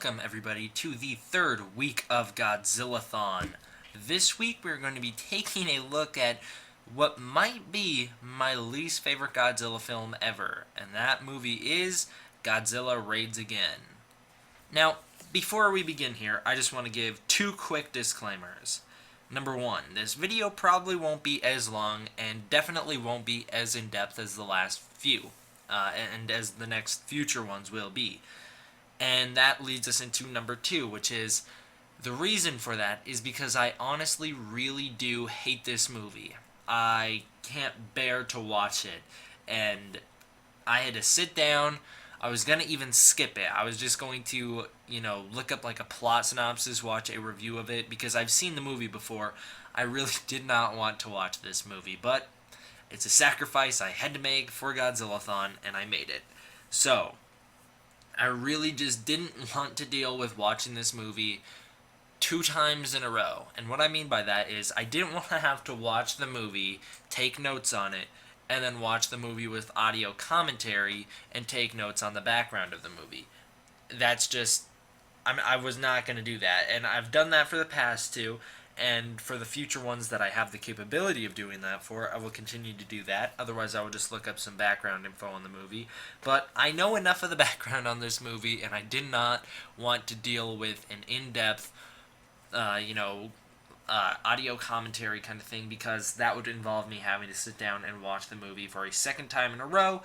welcome everybody to the third week of Godzilla-Thon. This week we're going to be taking a look at what might be my least favorite Godzilla film ever, and that movie is Godzilla Raids Again. Now, before we begin here, I just want to give two quick disclaimers. Number one, this video probably won't be as long and definitely won't be as in-depth as the last few, and as the next future ones will be. And that leads us into number two, which is the reason for that is because I honestly really do hate this movie. I can't bear to watch it, and I had to sit down. I was going to even skip it. I was just going to, look up like a plot synopsis, watch a review of it, because I've seen the movie before. I really did not want to watch this movie, but it's a sacrifice I had to make for Godzilla-Thon, and I made it. So, I really just didn't want to deal with watching this movie 2 times in a row. And what I mean by that is I didn't want to have to watch the movie, take notes on it, and then watch the movie with audio commentary and take notes on the background of the movie. That's just, I was not going to do that. And I've done that for the past 2, and for the future ones that I have the capability of doing that for, I will continue to do that. Otherwise, I will just look up some background info on the movie. But I know enough of the background on this movie, and I did not want to deal with an in-depth, audio commentary kind of thing, because that would involve me having to sit down and watch the movie for a second time in a row,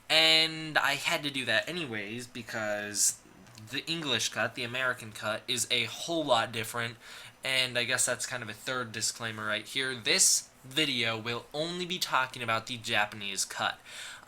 and I had to do that anyways because the English cut, the American cut, is a whole lot different, and I guess that's kind of a third disclaimer right here. This video will only be talking about the Japanese cut.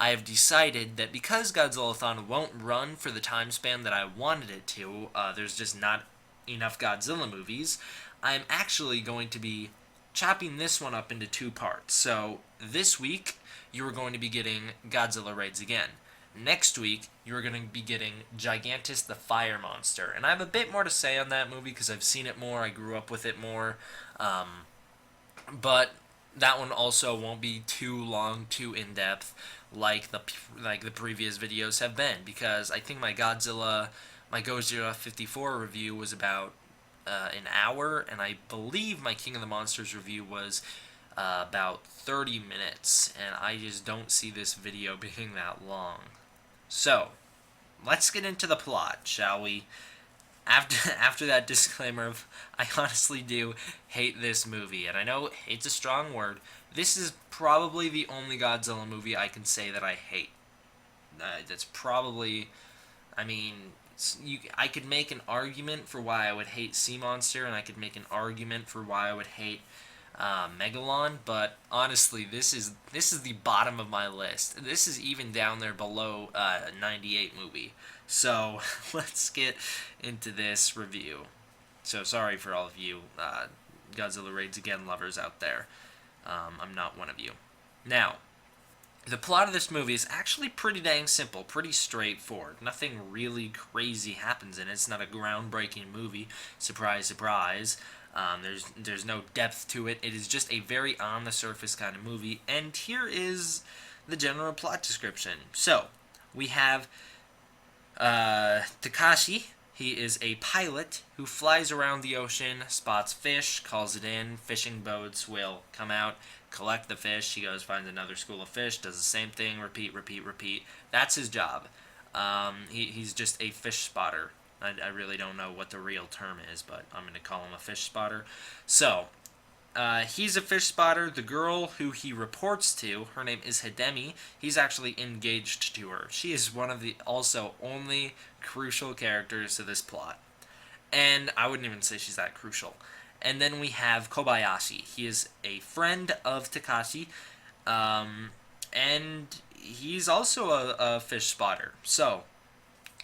I have decided that because Godzilla-Thon won't run for the time span that I wanted it to, there's just not enough Godzilla movies, I'm actually going to be chopping this one up into 2 parts. So this week, you are going to be getting Godzilla Raids Again. Next week, you are going to be getting Gigantus the Fire Monster. And I have a bit more to say on that movie because I've seen it more, I grew up with it more. But that one also won't be too long, too in-depth like the previous videos have been, because I think my Godzilla 54 review was about an hour, and I believe my King of the Monsters review was about 30 minutes, and I just don't see this video being that long. So, let's get into the plot, shall we? After that disclaimer of, I honestly do hate this movie, and I know hate's a strong word. This is probably the only Godzilla movie I can say that I hate. That's probably, I could make an argument for why I would hate Sea Monster, and I could make an argument for why I would hate Megalon, but honestly, this is the bottom of my list. This is even down there below 98 movie. So let's get into this review. So sorry for all of you Godzilla Raids Again lovers out there. I'm not one of you. Now, the plot of this movie is actually pretty dang simple, pretty straightforward. Nothing really crazy happens in it. It's not a groundbreaking movie. Surprise, surprise. There's no depth to it. It is just a very on-the-surface kind of movie. And here is the general plot description. So, we have Takashi. He is a pilot who flies around the ocean, spots fish, calls it in. Fishing boats will come out, collect the fish. He goes, finds another school of fish, does the same thing, repeat, repeat, repeat. That's his job. He's just a fish spotter. I really don't know what the real term is, but I'm going to call him a fish spotter. So, he's a fish spotter. The girl who he reports to, her name is Hidemi. He's actually engaged to her. She is one of the also only crucial characters to this plot. And I wouldn't even say she's that crucial. And then we have Kobayashi. He is a friend of Takashi, and he's also a fish spotter. So,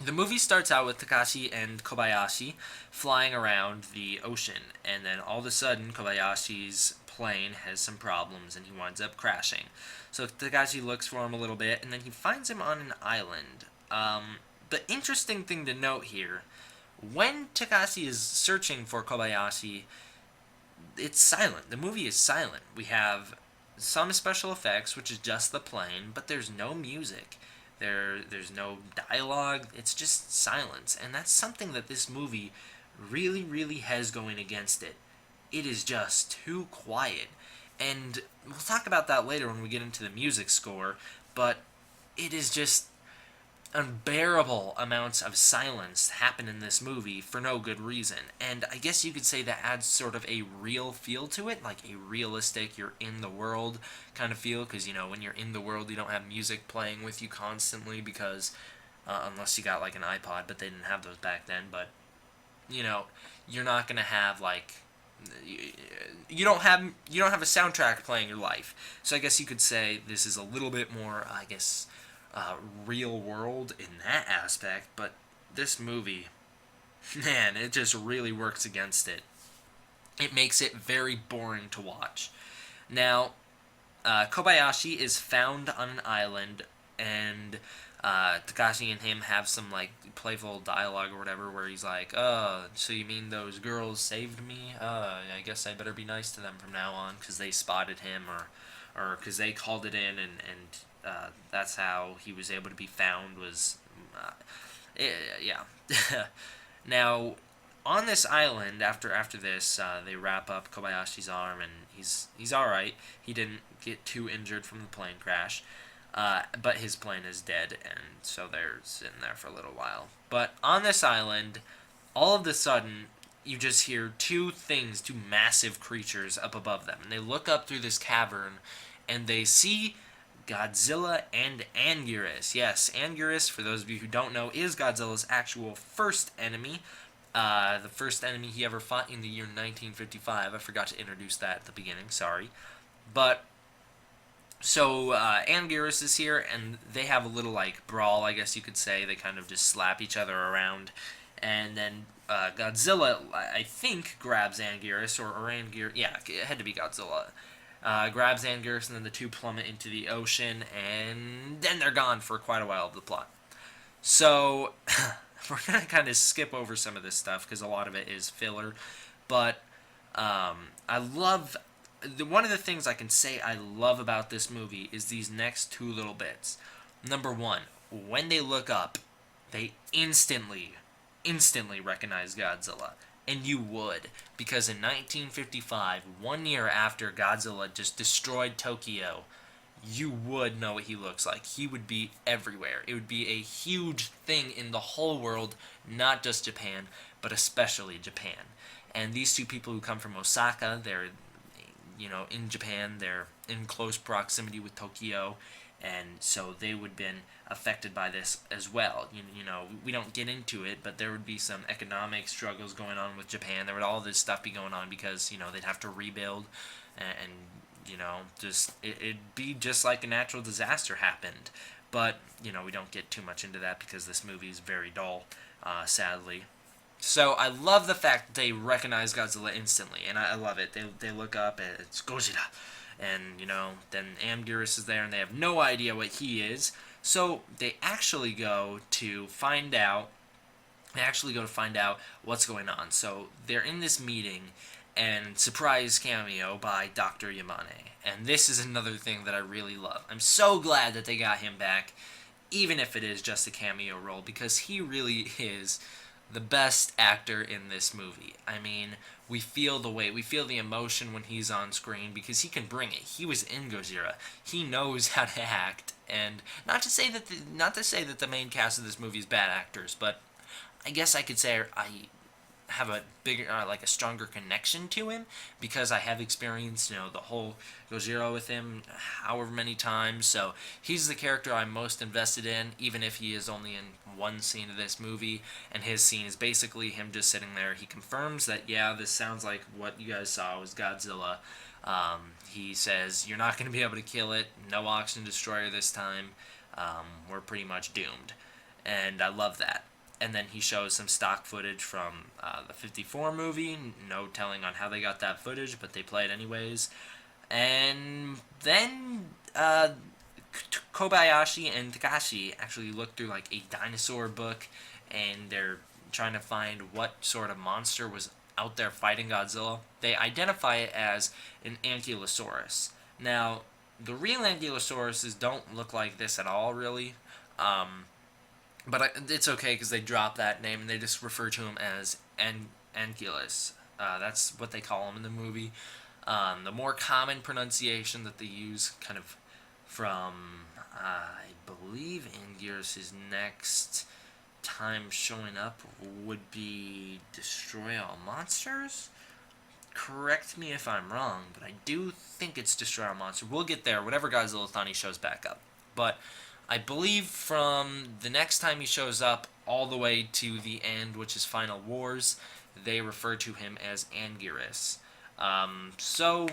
the movie starts out with Takashi and Kobayashi flying around the ocean, and then all of a sudden Kobayashi's plane has some problems and he winds up crashing. So Takashi looks for him a little bit, and then he finds him on an island. The interesting thing to note here, when Takashi is searching for Kobayashi, it's silent. The movie is silent. We have some special effects, which is just the plane, but there's no music. There's no dialogue. It's just silence, and that's something that this movie really, really has going against it. It is just too quiet, and we'll talk about that later when we get into the music score. But it is just unbearable amounts of silence happen in this movie for no good reason. And I guess you could say that adds sort of a real feel to it, like a realistic, you're in the world kind of feel, because, when you're in the world, you don't have music playing with you constantly, because, unless you got, like, an iPod, but they didn't have those back then, but, you're not going to have, like, you don't have a soundtrack playing your life. So I guess you could say this is a little bit more, I guess, real world in that aspect, but this movie, man, it just really works against it. It makes it very boring to watch. Now, Kobayashi is found on an island, and Takashi and him have some, like, playful dialogue or whatever, where he's like, so you mean those girls saved me? I guess I better be nice to them from now on, because they spotted him, or because they called it in, and that's how he was able to be found, was, yeah. Now, on this island, after this, they wrap up Kobayashi's arm, and he's all right. He didn't get too injured from the plane crash, but his plane is dead, and so they're sitting there for a little while. But on this island, all of a sudden, you just hear two massive creatures up above them, and they look up through this cavern, and they see Godzilla and Anguirus. Yes, Anguirus, for those of you who don't know, is Godzilla's actual first enemy. The first enemy he ever fought in the year 1955. I forgot to introduce that at the beginning, sorry. But, so, Anguirus is here, and they have a little, like, brawl, I guess you could say. They kind of just slap each other around. And then Godzilla, I think, grabs Anguirus, or Anguirus, yeah, it had to be Godzilla. Grabs Anguirus, and then the two plummet into the ocean, and then they're gone for quite a while of the plot. So, we're going to kind of skip over some of this stuff, because a lot of it is filler, but I love, one of the things I can say I love about this movie is these next two little bits. Number one, when they look up, they instantly recognize Godzilla. And you would, because in 1955, 1 year after Godzilla just destroyed Tokyo, you would know what he looks like. He would be everywhere. It would be a huge thing in the whole world, not just Japan, but especially Japan. And these two people who come from Osaka, they're, in Japan, they're in close proximity with Tokyo, and so they would have been affected by this as well. We don't get into it, but there would be some economic struggles going on with Japan. There would all this stuff be going on because, they'd have to rebuild, and it'd be just like a natural disaster happened. But, we don't get too much into that because this movie is very dull, sadly. So I love the fact that they recognize Godzilla instantly, and I love it. They look up, and it's Godzilla. And, then Anguirus is there, and they have no idea what he is. So they actually go to find out what's going on. So they're in this meeting, and surprise cameo by Dr. Yamane. And this is another thing that I really love. I'm so glad that they got him back, even if it is just a cameo role, because he really is the best actor in this movie. I mean, we feel the weight, we feel the emotion when he's on screen, because he can bring it. He was in Godzilla. He knows how to act, and not to say that the main cast of this movie is bad actors, but I guess I could say I have a bigger, like a stronger connection to him, because I have experienced, the whole Gojira with him however many times, so he's the character I'm most invested in, even if he is only in one scene of this movie, and his scene is basically him just sitting there. He confirms that, yeah, this sounds like what you guys saw was Godzilla. He says, you're not going to be able to kill it, no oxygen destroyer this time, we're pretty much doomed, and I love that. And then he shows some stock footage from the 54 movie. No telling on how they got that footage, but they play it anyways. And then Kobayashi and Takashi actually look through like a dinosaur book, and they're trying to find what sort of monster was out there fighting Godzilla. They identify it as an Ankylosaurus. Now, the real Ankylosauruses don't look like this at all, really. But it's okay because they drop that name and they just refer to him as Anguillus. That's what they call him in the movie. The more common pronunciation that they use, kind of from, I believe Anguirus' next time showing up would be Destroy All Monsters. Correct me if I'm wrong, but I do think it's Destroy All Monsters. We'll get there, whatever Godzilla-Thon he shows back up. But I believe from the next time he shows up all the way to the end, which is Final Wars, they refer to him as Anguirus. So,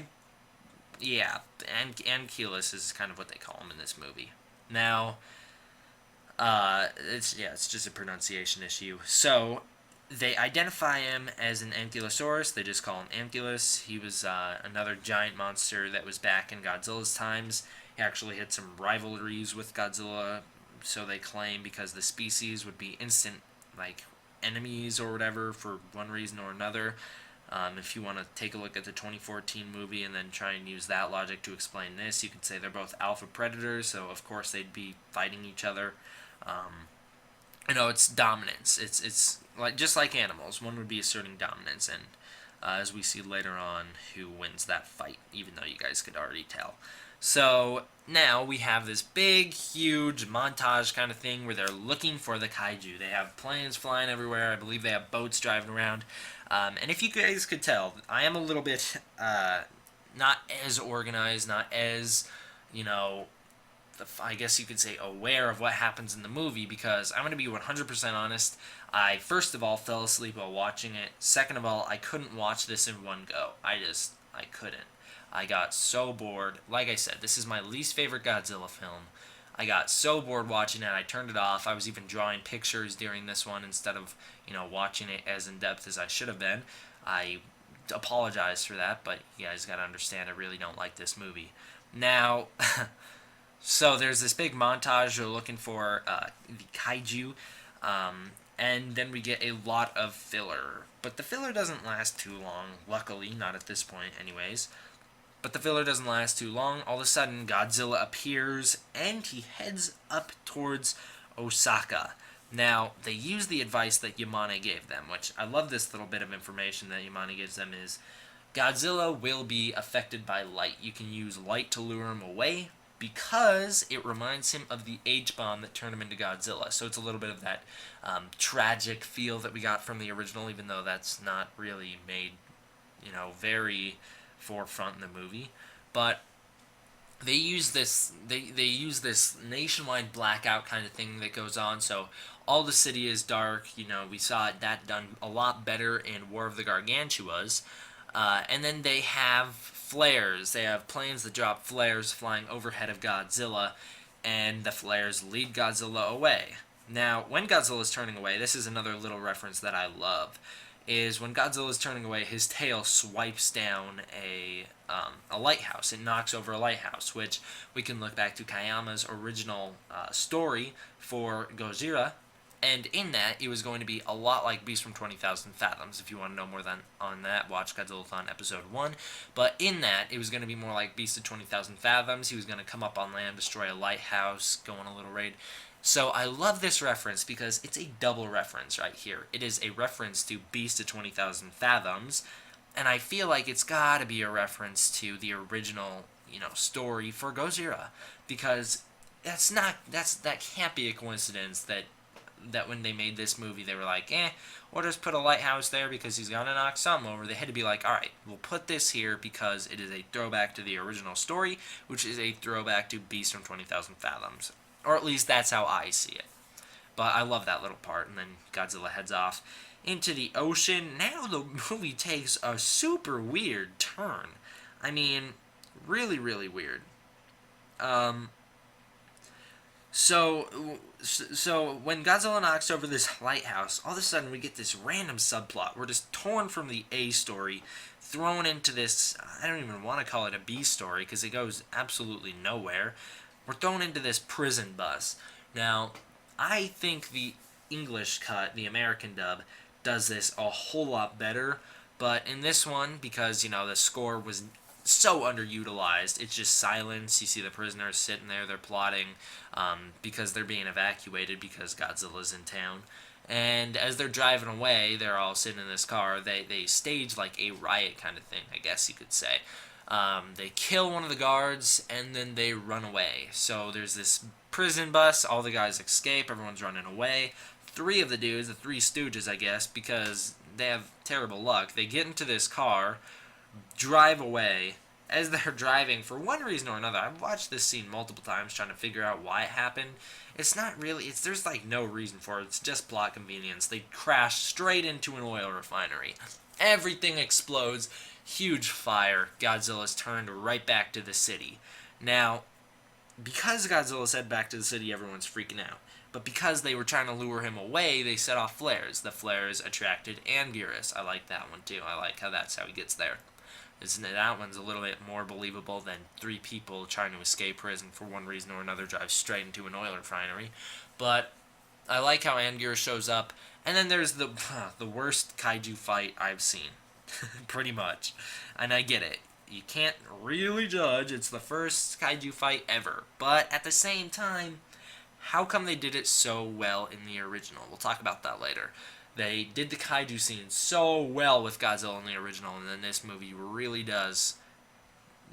yeah, Ankylos is kind of what they call him in this movie. Now, it's just a pronunciation issue. So, they identify him as an Ankylosaurus. They just call him Ankylos. He was another giant monster that was back in Godzilla's times. He actually had some rivalries with Godzilla, so they claim, because the species would be instant, like, enemies or whatever for one reason or another. If you want to take a look at the 2014 movie and then try and use that logic to explain this, you could say they're both alpha predators, so of course they'd be fighting each other. It's dominance. It's like just like animals. One would be asserting dominance, and as we see later on, who wins that fight, even though you guys could already tell. So now we have this big, huge montage kind of thing where they're looking for the kaiju. They have planes flying everywhere. I believe they have boats driving around. And if you guys could tell, I am a little bit not as organized, not as, I guess you could say aware of what happens in the movie, because I'm going to be 100% honest. I, first of all, fell asleep while watching it. Second of all, I couldn't watch this in one go. I couldn't. I got so bored. Like I said, this is my least favorite Godzilla film. I got so bored watching it, I turned it off. I was even drawing pictures during this one instead of, watching it as in-depth as I should have been. I apologize for that, but you guys gotta understand I really don't like this movie. Now, so there's this big montage. They're looking for the kaiju, and then we get a lot of filler. But the filler doesn't last too long, luckily, not at this point anyways. But the filler doesn't last too long. All of a sudden, Godzilla appears, and he heads up towards Osaka. Now, they use the advice that Yamane gave them, which I love this little bit of information that Yamane gives them is, Godzilla will be affected by light. You can use light to lure him away, because it reminds him of the H-bomb that turned him into Godzilla. So it's a little bit of that tragic feel that we got from the original, even though that's not really made, very forefront in the movie. But they use this nationwide blackout kind of thing that goes on, so all the city is dark. We saw that done a lot better in War of the Gargantuas. And then they have flares. They have planes that drop flares flying overhead of Godzilla, and the flares lead Godzilla away. Now, when Godzilla is turning away, this is another little reference that I love, is when Godzilla is turning away, his tail swipes down a lighthouse. It knocks over a lighthouse, which we can look back to Kayama's original story for Gojira, and in that, it was going to be a lot like Beast from 20,000 Fathoms. If you want to know more on that, watch Godzilla-Thon Episode 1. But in that, it was going to be more like Beast of 20,000 Fathoms. He was going to come up on land, destroy a lighthouse, go on a little raid. So I love this reference because it's a double reference right here. It is a reference to Beast of 20,000 Fathoms, and I feel like it's got to be a reference to the original, story for Gojira, because that can't be a coincidence that when they made this movie, they were like, we'll just put a lighthouse there because he's gonna knock something over. They had to be like, alright, we'll put this here because it is a throwback to the original story, which is a throwback to Beast from 20,000 Fathoms. Or at least that's how I see it. But I love that little part, and then Godzilla heads off into the ocean. Now the movie takes a super weird turn. I mean, really, really weird. So when Godzilla knocks over this lighthouse, all of a sudden we get this random subplot. We're just torn from the A story, thrown into this, I don't even want to call it a B story because it goes absolutely nowhere. We're thrown into this prison bus. Now, I think the English cut, the American dub, does this a whole lot better. But in this one, because, the score was so underutilized. It's just silence. You see the prisoners sitting there, they're plotting because they're being evacuated because Godzilla's in town. And as they're driving away, they're all sitting in this car. They stage like a riot kind of thing, I guess you could say. They kill one of the guards and then they run away. So there's this prison bus, all the guys escape, everyone's running away. Three of the dudes, the Three Stooges, I guess, because they have terrible luck, they get into this car, drive away. As they're driving, for one reason or another, I've watched this scene multiple times trying to figure out why it happened. It's not really, there's like no reason for it, it's just plot convenience. They crash straight into an oil refinery. Everything explodes, huge fire. Godzilla's turned right back to the city. Now, because Godzilla's head back to the city, everyone's freaking out. But because they were trying to lure him away, they set off flares. The flares attracted Anguirus. I like that one too. I like how that's how he gets there. That one's a little bit more believable than three people trying to escape prison for one reason or another drive straight into an oil refinery. But I like how Anguirus shows up. And then there's the worst kaiju fight I've seen. Pretty much. And I get it. You can't really judge. It's the first kaiju fight ever. But at the same time, how come they did it so well in the original? We'll talk about that later. They did the kaiju scenes so well with Godzilla in the original, and then this movie really does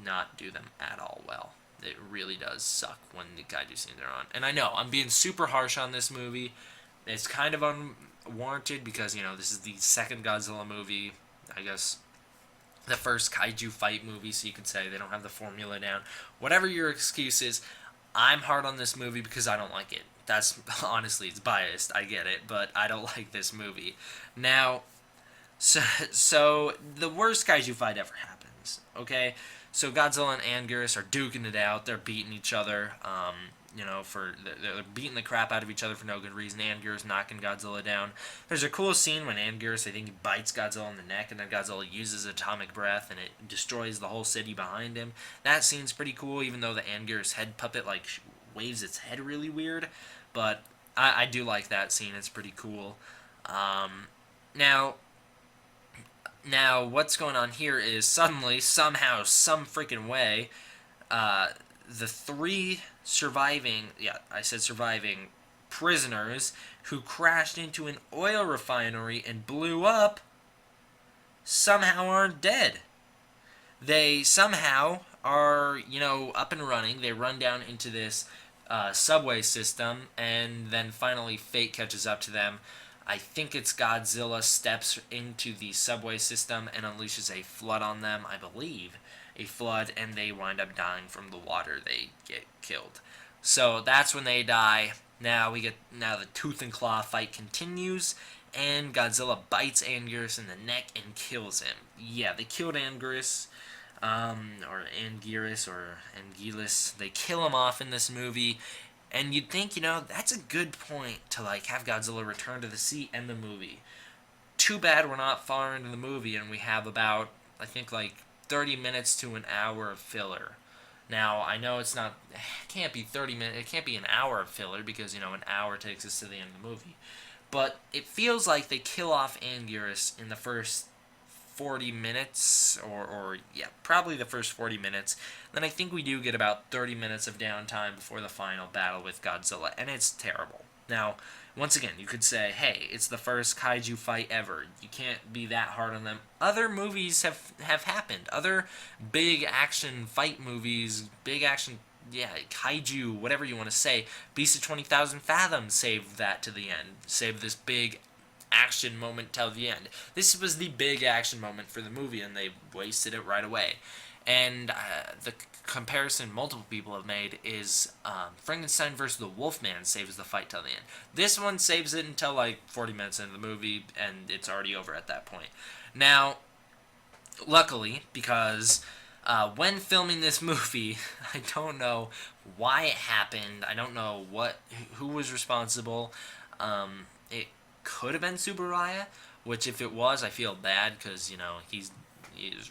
not do them at all well. It really does suck when the kaiju scenes are on. And I know, I'm being super harsh on this movie. It's kind of unwarranted because, this is the second Godzilla movie. I guess the first kaiju fight movie, so you could say they don't have the formula down. Whatever your excuse is, I'm hard on this movie because I don't like it. That's, honestly, it's biased, I get it, but I don't like this movie. Now, so the worst kaiju fight ever happens, okay? So Godzilla and Anguirus are duking it out, they're beating each other, they're beating the crap out of each other for no good reason. Anguirus knocking Godzilla down. There's a cool scene when Anguirus, I think, he bites Godzilla in the neck, and then Godzilla uses atomic breath, and it destroys the whole city behind him. That scene's pretty cool, even though the Anguirus head puppet, waves its head really weird. But I do like that scene. It's pretty cool. Now, what's going on here is suddenly, somehow, some freaking way, the three surviving prisoners who crashed into an oil refinery and blew up somehow aren't dead. They somehow are, up and running. They run down into this subway system, and then finally fate catches up to them. I think it's Godzilla steps into the subway system and unleashes a flood on them, I believe. A flood, and they wind up dying from the water. They get killed. So that's when they die. Now the tooth and claw fight continues, and Godzilla bites Anguirus in the neck and kills him. Yeah, they killed Anguirus. Or Anguirus, they kill him off in this movie, and you'd think, that's a good point to, have Godzilla return to the sea and the movie. Too bad we're not far into the movie, and we have about, I think, 30 minutes to an hour of filler. Now, I know it can't be 30 minutes, it can't be an hour of filler, because, an hour takes us to the end of the movie. But it feels like they kill off Anguirus in the first 40 minutes, probably the first 40 minutes. Then I think we do get about 30 minutes of downtime before the final battle with Godzilla, and it's terrible. Now, once again, you could say, hey, it's the first kaiju fight ever. You can't be that hard on them. Other movies have happened. Other big action fight movies, kaiju, whatever you want to say. Beast of 20,000 Fathoms saved that to the end. Saved this big action moment till the end. This was the big action moment for the movie, and they wasted it right away. And the comparison multiple people have made is Frankenstein vs. the Wolfman saves the fight till the end. This one saves it until 40 minutes into the movie, and it's already over at that point. Now, luckily, because when filming this movie, I don't know why it happened. I don't know who was responsible. It could have been Tsuburaya, which if it was, I feel bad because, he's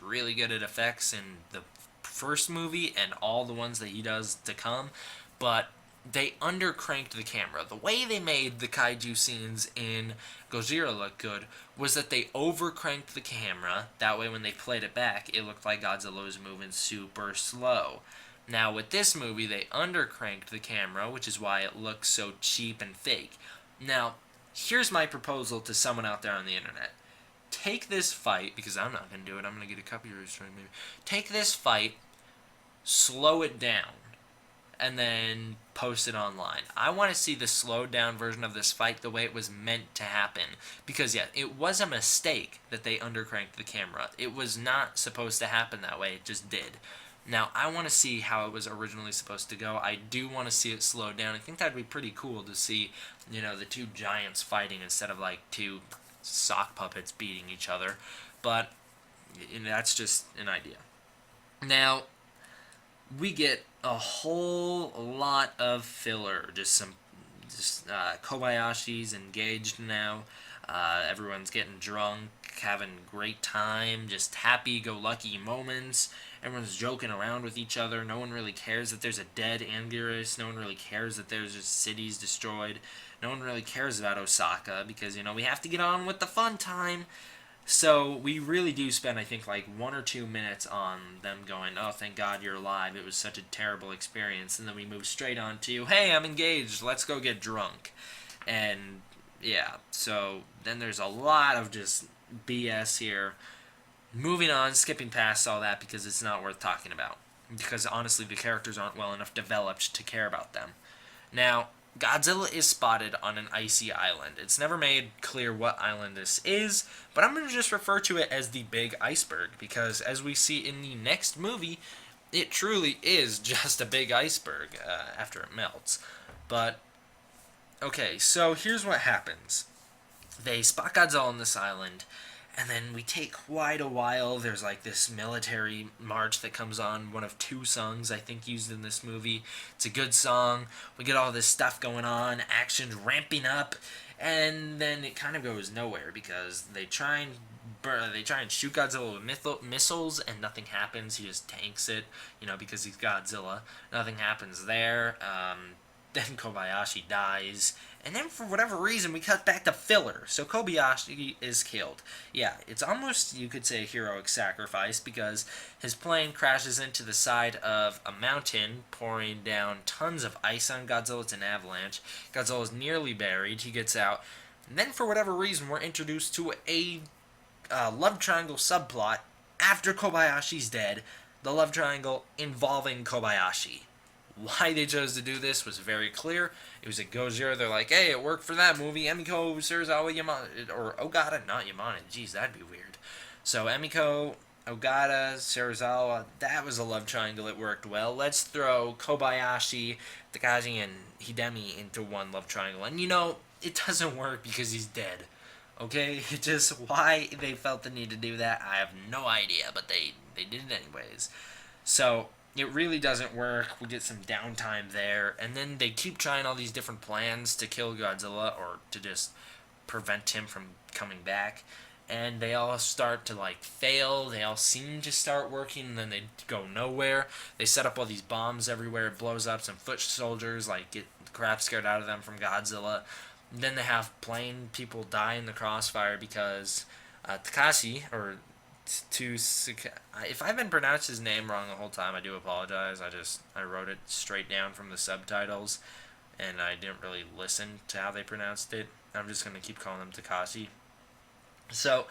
really good at effects in the first movie and all the ones that he does to come. But they undercranked the camera. The way they made the kaiju scenes in Gojira look good was that they overcranked the camera. That way, when they played it back, it looked like Godzilla was moving super slow. Now, with this movie, they undercranked the camera, which is why it looks so cheap and fake. Now, here's my proposal to someone out there on the internet. Take this fight, because I'm not going to do it, I'm going to get a copyright strike maybe. Take this fight, slow it down, and then post it online. I want to see the slowed down version of this fight the way it was meant to happen. Because, yeah, it was a mistake that they undercranked the camera. It was not supposed to happen that way, it just did. Now, I want to see how it was originally supposed to go. I do want to see it slowed down. I think that'd be pretty cool to see, the two giants fighting instead of, like, two sock puppets beating each other. But that's just an idea. Now, we get a whole lot of filler. Just Kobayashi's engaged now. Everyone's getting drunk, having a great time, just happy-go-lucky moments. Everyone's joking around with each other. No one really cares that there's a dead Anguirus. No one really cares that there's just cities destroyed. No one really cares about Osaka because, we have to get on with the fun time. So we really do spend, I think, like 1 or 2 minutes on them going, oh, thank God you're alive. It was such a terrible experience. And then we move straight on to, hey, I'm engaged. Let's go get drunk. And, yeah, so then there's a lot of just BS here. Moving on, skipping past all that because it's not worth talking about. Because, honestly, the characters aren't well enough developed to care about them. Now, Godzilla is spotted on an icy island. It's never made clear what island this is, but I'm going to just refer to it as the Big Iceberg, because as we see in the next movie, it truly is just a big iceberg after it melts. But, okay, so here's what happens. They spot Godzilla on this island, and then we take quite a while. There's like this military march that comes on, one of 2 songs I think used in this movie. It's a good song. We get all this stuff going on, action's ramping up, and then it kind of goes nowhere because they try and shoot Godzilla with missiles, and nothing happens. He just tanks it, because he's Godzilla. Nothing happens there. Then Kobayashi dies, and then for whatever reason we cut back to filler, so Kobayashi is killed. Yeah, it's almost, you could say, a heroic sacrifice, because his plane crashes into the side of a mountain, pouring down tons of ice on Godzilla. It's an avalanche. Godzilla is nearly buried. He gets out, and then for whatever reason we're introduced to a love triangle subplot after Kobayashi's dead, the love triangle involving Kobayashi. Why they chose to do this was very clear. It was a Gojira. They're like, hey, it worked for that movie. Emiko, Serizawa, Yamane, or Ogata, not Yamane. Jeez, that'd be weird. So Emiko, Ogata, Serizawa, that was a love triangle. It worked well. Let's throw Kobayashi, Takashi, and Hidemi into one love triangle. And it doesn't work because he's dead. Okay? Just why they felt the need to do that, I have no idea. But they did it anyways. So it really doesn't work. We get some downtime there, and then they keep trying all these different plans to kill Godzilla or to just prevent him from coming back, and they all start to fail. They all seem to start working, and then they go nowhere. They set up all these bombs everywhere. It blows up. Some foot soldiers get the crap scared out of them from Godzilla. And then they have plain people die in the crossfire because Takashi, or if I've been pronounced his name wrong the whole time, I do apologize. I wrote it straight down from the subtitles, and I didn't really listen to how they pronounced it. I'm just going to keep calling him Takashi. So,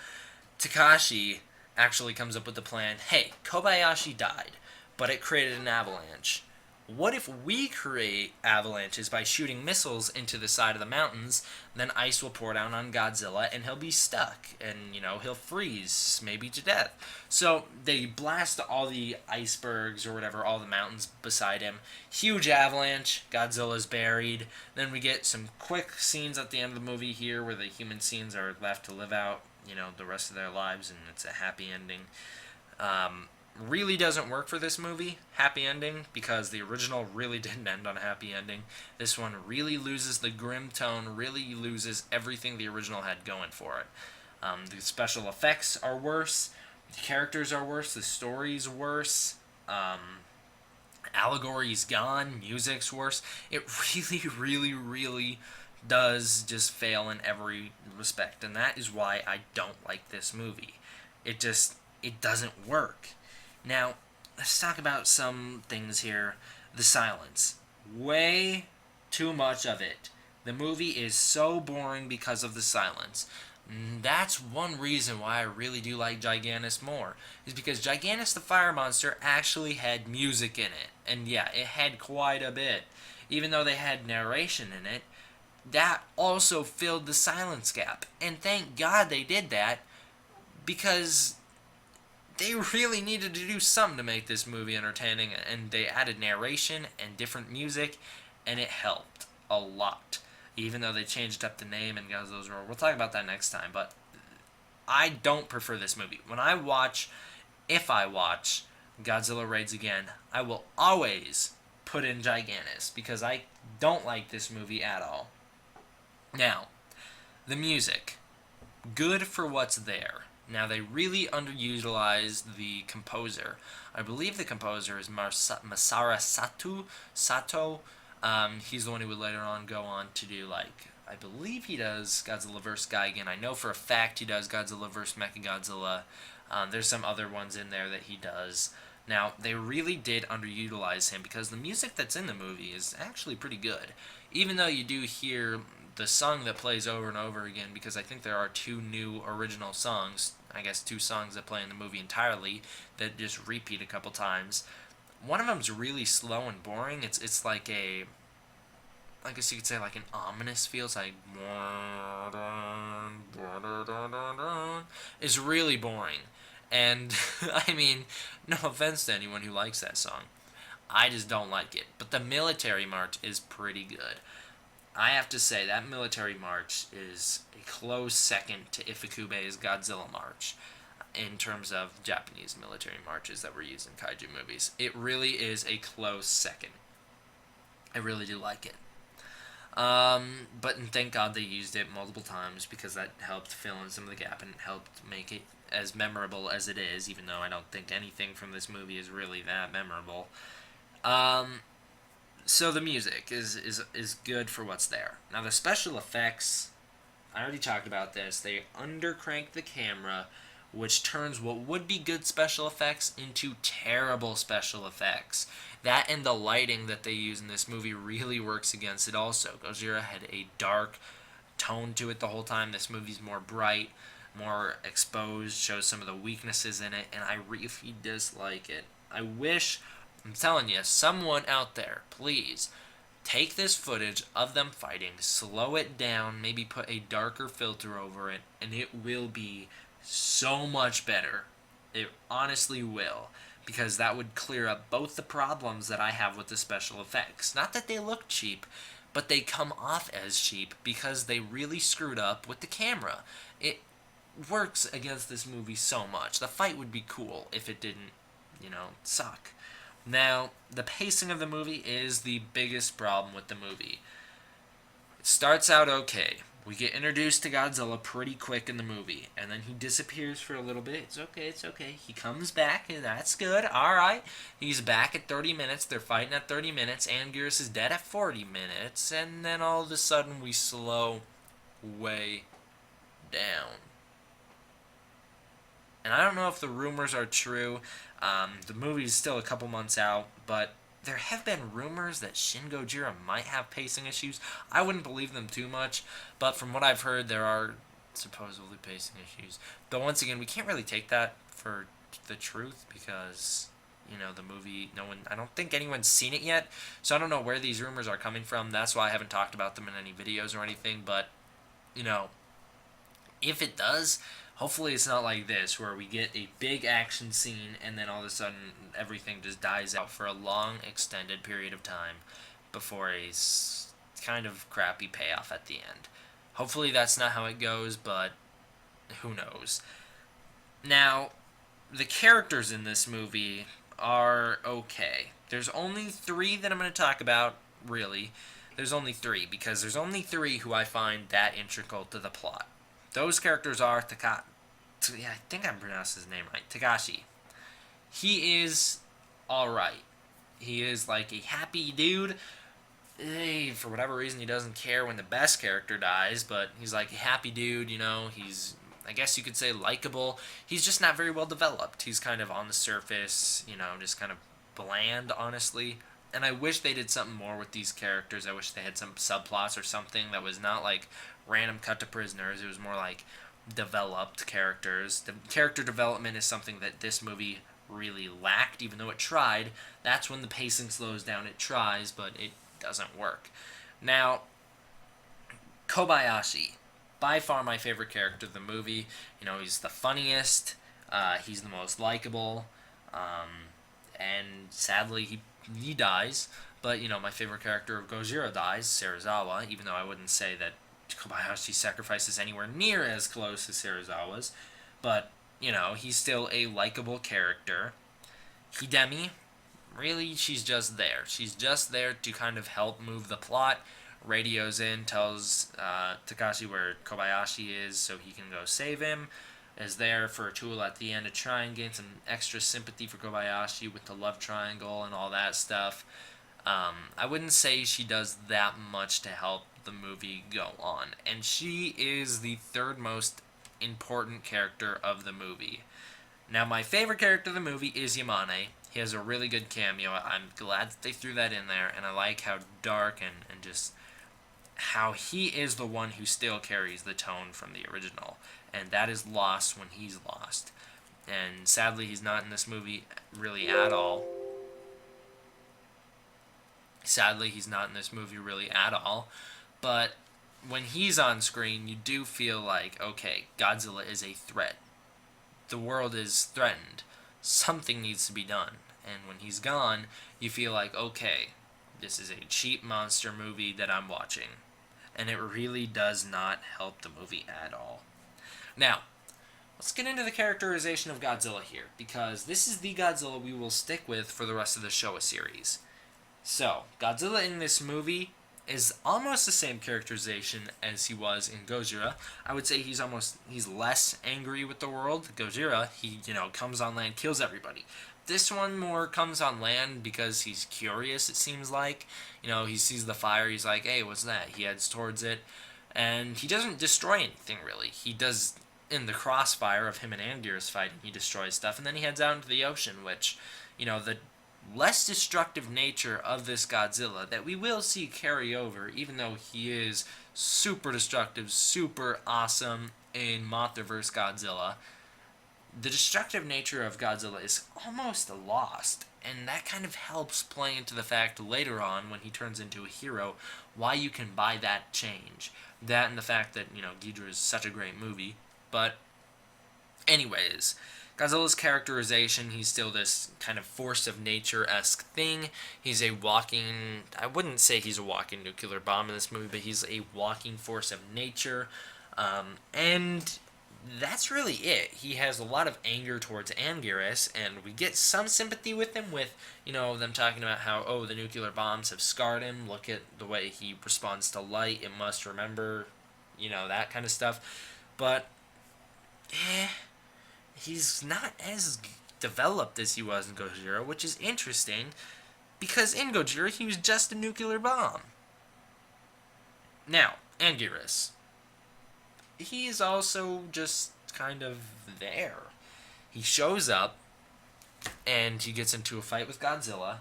Takashi actually comes up with the plan, hey, Kobayashi died, but it created an avalanche. What if we create avalanches by shooting missiles into the side of the mountains? Then ice will pour down on Godzilla, and he'll be stuck, and, he'll freeze, maybe to death. So they blast all the icebergs or whatever, all the mountains beside him. Huge avalanche, Godzilla's buried. Then we get some quick scenes at the end of the movie here where the human scenes are left to live out, the rest of their lives, and it's a happy ending. Really doesn't work for this movie, happy ending, because the original really didn't end on a happy ending. This one really loses the grim tone, really loses everything the original had going for it. The special effects are worse, the characters are worse, the story's worse, Allegory's gone, music's worse. It really, really, really does just fail in every respect, and that is why I don't like this movie. It doesn't work. Now, let's talk about some things here. The silence. Way too much of it. The movie is so boring because of the silence. That's one reason why I really do like Gigantus more, is because Gigantus the Fire Monster actually had music in it. And yeah, it had quite a bit. Even though they had narration in it, that also filled the silence gap. And thank God they did that, because they really needed to do something to make this movie entertaining, and they added narration and different music, and it helped a lot. Even though they changed up the name and Godzilla's Roar. We'll talk about that next time, but I don't prefer this movie. If I watch Godzilla Raids Again, I will always put in Gigantus, because I don't like this movie at all. Now, the music. Good for what's there. Now, they really underutilized the composer. I believe the composer is Masaru Sato. He's the one who would later on go on to do, I believe he does Godzilla vs. Gigan. I know for a fact he does Godzilla vs. Mechagodzilla. There's some other ones in there that he does. Now, they really did underutilize him, because the music that's in the movie is actually pretty good. Even though you do hear the song that plays over and over again, because I think there are two new original songs, I guess two songs that play in the movie entirely, that just repeat a couple times. One of them's really slow and boring. It's like I guess you could say like an ominous feel. It's like it's really boring. And I mean, no offense to anyone who likes that song, I just don't like it. But the military march is pretty good. I have to say that military march is a close second to Ifukube's Godzilla march in terms of Japanese military marches that were used in kaiju movies. It really is a close second. I really do like it. But thank God they used it multiple times, because that helped fill in some of the gap and helped make it as memorable as it is, even though I don't think anything from this movie is really that memorable. So the music is good for what's there. Now the special effects, I already talked about this. They undercrank the camera, which turns what would be good special effects into terrible special effects. That and the lighting that they use in this movie really works against it also. Gojira had a dark tone to it the whole time. This movie's more bright, more exposed, shows some of the weaknesses in it, and I really dislike it. I'm telling you, someone out there, please, take this footage of them fighting, slow it down, maybe put a darker filter over it, and it will be so much better. It honestly will, because that would clear up both the problems that I have with the special effects. Not that they look cheap, but they come off as cheap because they really screwed up with the camera. It works against this movie so much. The fight would be cool if it didn't, suck. Now, the pacing of the movie is the biggest problem with the movie. It starts out okay. We get introduced to Godzilla pretty quick in the movie, and then he disappears for a little bit. It's okay. He comes back, and that's good. Alright. He's back at 30 minutes. They're fighting at 30 minutes. Anguirus is dead at 40 minutes, and then all of a sudden we slow way down. And I don't know if the rumors are true. The movie's still a couple months out, but there have been rumors that Shin Gojira might have pacing issues. I wouldn't believe them too much, but from what I've heard, there are supposedly pacing issues. But once again, we can't really take that for the truth, because the movie, I don't think anyone's seen it yet, so I don't know where these rumors are coming from. That's why I haven't talked about them in any videos or anything. But if it does, hopefully it's not like this, where we get a big action scene and then all of a sudden everything just dies out for a long, extended period of time before a kind of crappy payoff at the end. Hopefully that's not how it goes, but who knows. Now, the characters in this movie are okay. There's only 3 that I'm going to talk about, really. There's only 3, because there's only 3 who I find that integral to the plot. Those characters are I think I pronounced his name right. Takashi. He is alright. He is like a happy dude. For whatever reason, he doesn't care when the best character dies, but he's like a happy dude, He's, I guess you could say, likable. He's just not very well developed. He's kind of on the surface, just kind of bland, honestly. And I wish they did something more with these characters. I wish they had some subplots or something that was not like random cut to prisoners. It was more like developed characters. The character development is something that this movie really lacked, even though it tried. That's when the pacing slows down. It tries, but it doesn't work. Now, Kobayashi, by far my favorite character of the movie. He's the funniest. He's the most likable. And sadly, he dies. But, my favorite character of Gojira dies, Serizawa, even though I wouldn't say that Kobayashi's sacrifice is anywhere near as close as Serizawa's. But, he's still a likable character. Hidemi, really, she's just there. She's just there to kind of help move the plot. Radios in, tells Takashi where Kobayashi is so he can go save him. Is there for a tool at the end to try and gain some extra sympathy for Kobayashi with the love triangle and all that stuff. I wouldn't say she does that much to help the movie go on. And she is the third most important character of the movie. Now, my favorite character of the movie is Yamane. He has a really good cameo. I'm glad that they threw that in there, and I like how dark and just how he is the one who still carries the tone from the original, and that is lost when he's lost. And sadly, he's not in this movie really at all. But when he's on screen, you do feel like, okay, Godzilla is a threat. The world is threatened. Something needs to be done. And when he's gone, you feel like, okay, this is a cheap monster movie that I'm watching. And it really does not help the movie at all. Now, let's get into the characterization of Godzilla here, because this is the Godzilla we will stick with for the rest of the Showa series. So, Godzilla in this movie is almost the same characterization as he was in Gojira. I would say he's less angry with the world. Gojira, he, comes on land, kills everybody. This one more comes on land because he's curious, it seems like. He sees the fire, he's like, hey, what's that? He heads towards it, and he doesn't destroy anything, really. He does, in the crossfire of him and Anguirus fighting, he destroys stuff, and then he heads out into the ocean, which, the less destructive nature of this Godzilla that we will see carry over, even though he is super destructive, super awesome in Mothra vs. Godzilla. The destructive nature of Godzilla is almost lost, and that kind of helps play into the fact later on when he turns into a hero why you can buy that change. That and the fact that, Ghidorah is such a great movie. But anyways, Godzilla's characterization, he's still this kind of force of nature-esque thing. He's a walking, I wouldn't say he's a walking nuclear bomb in this movie, but he's a walking force of nature. And that's really it. He has a lot of anger towards Anguirus, and we get some sympathy with him with, them talking about how, the nuclear bombs have scarred him. Look at the way he responds to light. It must remember, that kind of stuff. But, he's not as developed as he was in Gojira, which is interesting, because in Gojira, he was just a nuclear bomb. Now, Anguirus. He's also just kind of there. He shows up, and he gets into a fight with Godzilla,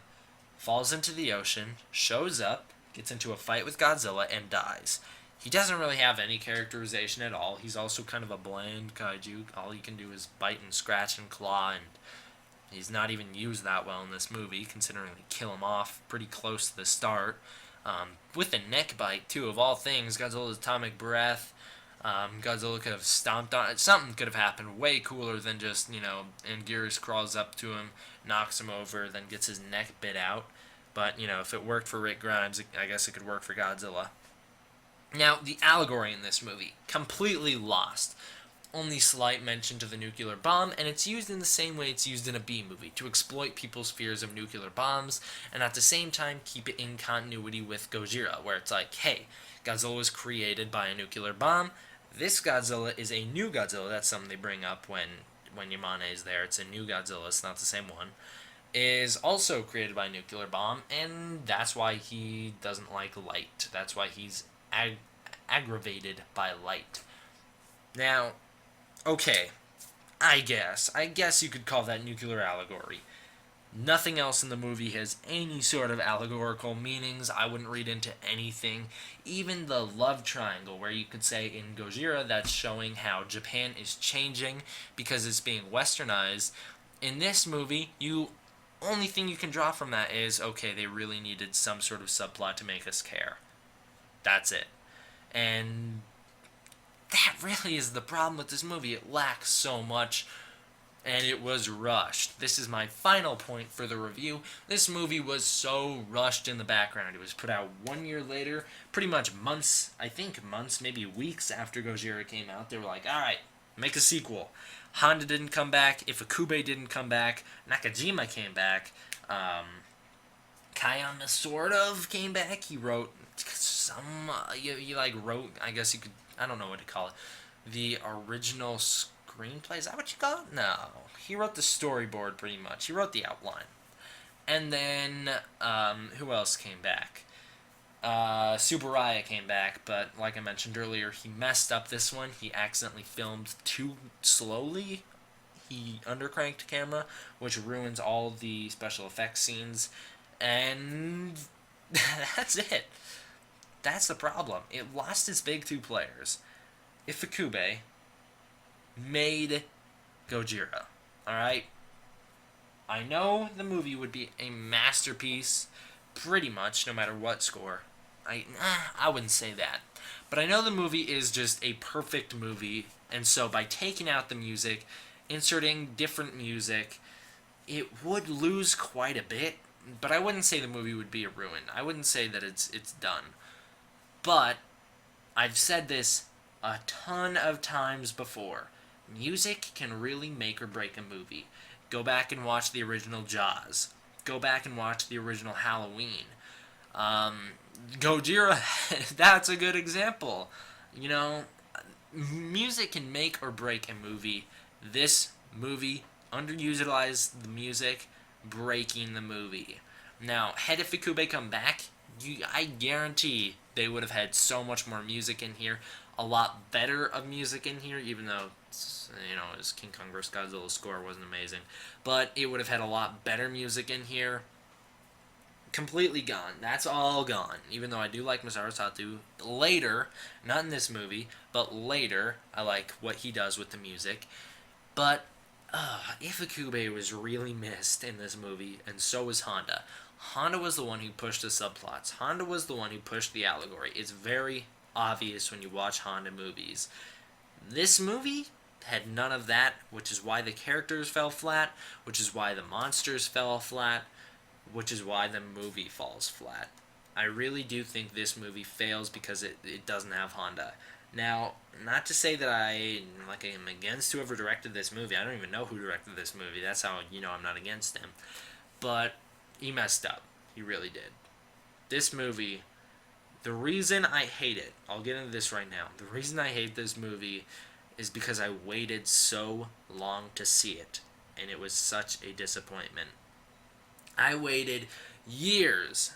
falls into the ocean, shows up, gets into a fight with Godzilla, and dies. He doesn't really have any characterization at all. He's also kind of a bland kaiju. All he can do is bite and scratch and claw, and he's not even used that well in this movie, considering they kill him off pretty close to the start. With a neck bite, too, of all things. Godzilla's atomic breath. Godzilla could have stomped on it. Something could have happened way cooler than just, Anguirus crawls up to him, knocks him over, then gets his neck bit out. But, if it worked for Rick Grimes, I guess it could work for Godzilla. Now, the allegory in this movie, completely lost. Only slight mention to the nuclear bomb, and it's used in the same way it's used in a B movie, to exploit people's fears of nuclear bombs, and at the same time keep it in continuity with Gojira, where it's like, hey, Godzilla was created by a nuclear bomb. This Godzilla is a new Godzilla. That's something they bring up when Yamane is there. It's a new Godzilla. It's not the same one. is also created by a nuclear bomb, and that's why he doesn't like light. That's why he's aggravated by light. Now, okay, I guess you could call that nuclear allegory. Nothing else in the movie has any sort of allegorical meanings. I wouldn't read into anything. Even the love triangle, where you could say in Gojira that's showing how Japan is changing because it's being westernized. In this movie, you only thing you can draw from that is okay, they really needed some sort of subplot to make us care. That's it. And that really is the problem with this movie. It lacks so much and it was rushed. This is my final point for the review. This movie was so rushed in the background. It was put out 1 year later, pretty much months, I think months, maybe weeks after Gojira came out. They were like, alright, make a sequel. Honda didn't come back, Ifukube didn't come back, Nakajima came back, Kayama sort of came back. He wrote some, he like wrote, I guess you could, I don't know what to call it, the original screenplay. Is that what you call it? No. He wrote the storyboard pretty much. He wrote the outline. And then, who else came back? Subaraya came back, but like I mentioned earlier, he messed up this one. He accidentally filmed too slowly. He undercranked camera, which ruins all the special effects scenes. And that's it. That's the problem. It lost its big two players. Ifukube made Gojira. Alright? I know the movie would be a masterpiece, pretty much, no matter what score. I wouldn't say that. But I know the movie is just a perfect movie, and so by taking out the music, inserting different music, it would lose quite a bit, but I wouldn't say the movie would be a ruin. I wouldn't say that it's done. But I've said this a ton of times before. Music can really make or break a movie. Go back and watch the original Jaws. Go back and watch the original Halloween. Gojira, that's a good example. You know, music can make or break a movie. This movie underutilized the music, breaking the movie. Now, had Ifukube come back, I guarantee they would have had so much more music in here, a lot better of music in here, even though, his King Kong vs. Godzilla score wasn't amazing. But it would have had a lot better music in here. Completely gone. That's all gone. Even though I do like Masaru Sato later, not in this movie, but later, I like what he does with the music. But Ifukube was really missed in this movie, and so was Honda. Honda was the one who pushed the subplots. Honda was the one who pushed the allegory. It's very obvious when you watch Honda movies. This movie had none of that, which is why the characters fell flat, which is why the monsters fell flat, which is why the movie falls flat. I really do think this movie fails because it doesn't have Honda. Now, not to say that I am against whoever directed this movie. I don't even know who directed this movie. That's how I'm not against him. But he messed up. He really did. This movie, the reason I hate it, I'll get into this right now. The reason I hate this movie is because I waited so long to see it, and it was such a disappointment. I waited years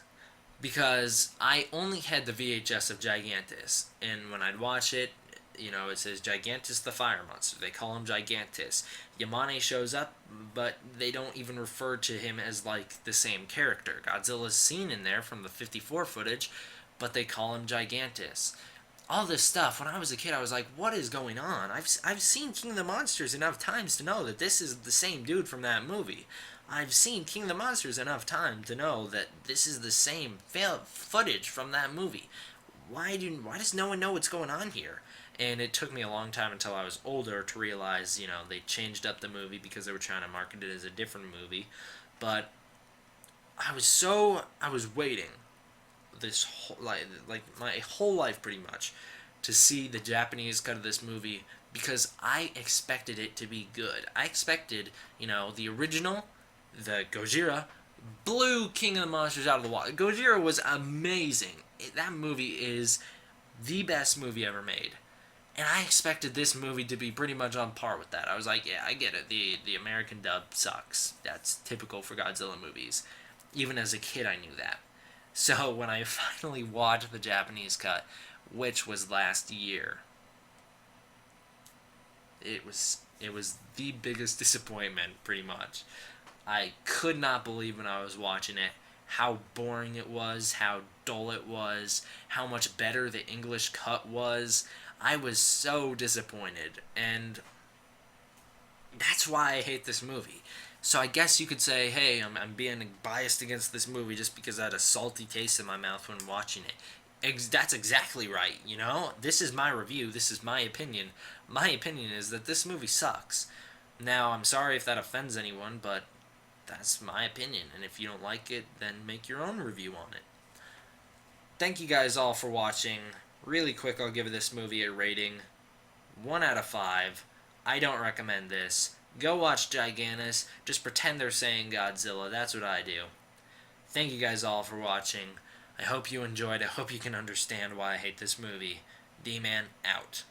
because I only had the VHS of Gigantus, and when I'd watch it, it says Gigantus the Fire Monster. They call him Gigantus. Yamane shows up, but they don't even refer to him as, the same character. Godzilla's seen in there from the 54 footage, but they call him Gigantus. All this stuff, when I was a kid, I was like, what is going on? I've seen King of the Monsters enough times to know that this is the same dude from that movie. I've seen King of the Monsters enough time to know that this is the same footage from that movie. Why does no one know what's going on here? And it took me a long time until I was older to realize, they changed up the movie because they were trying to market it as a different movie. But I was waiting this whole, my whole life pretty much to see the Japanese cut of this movie because I expected it to be good. I expected, the original, the Gojira, blew King of the Monsters out of the water. Gojira was amazing. That movie is the best movie ever made. And I expected this movie to be pretty much on par with that. I was like, yeah, I get it. The American dub sucks. That's typical for Godzilla movies. Even as a kid, I knew that. So when I finally watched the Japanese cut, which was last year, it was the biggest disappointment, pretty much. I could not believe when I was watching it how boring it was, how dull it was, how much better the English cut was. I was so disappointed, and that's why I hate this movie. So I guess you could say, hey, I'm being biased against this movie just because I had a salty taste in my mouth when watching it. That's exactly right, you know? This is my review, this is my opinion. My opinion is that this movie sucks. Now, I'm sorry if that offends anyone, but that's my opinion, and if you don't like it, then make your own review on it. Thank you guys all for watching. Really quick, I'll give this movie a rating 1 out of 5. I don't recommend this. Go watch Gigantus. Just pretend they're saying Godzilla. That's what I do. Thank you guys all for watching. I hope you enjoyed. I hope you can understand why I hate this movie. D-Man out.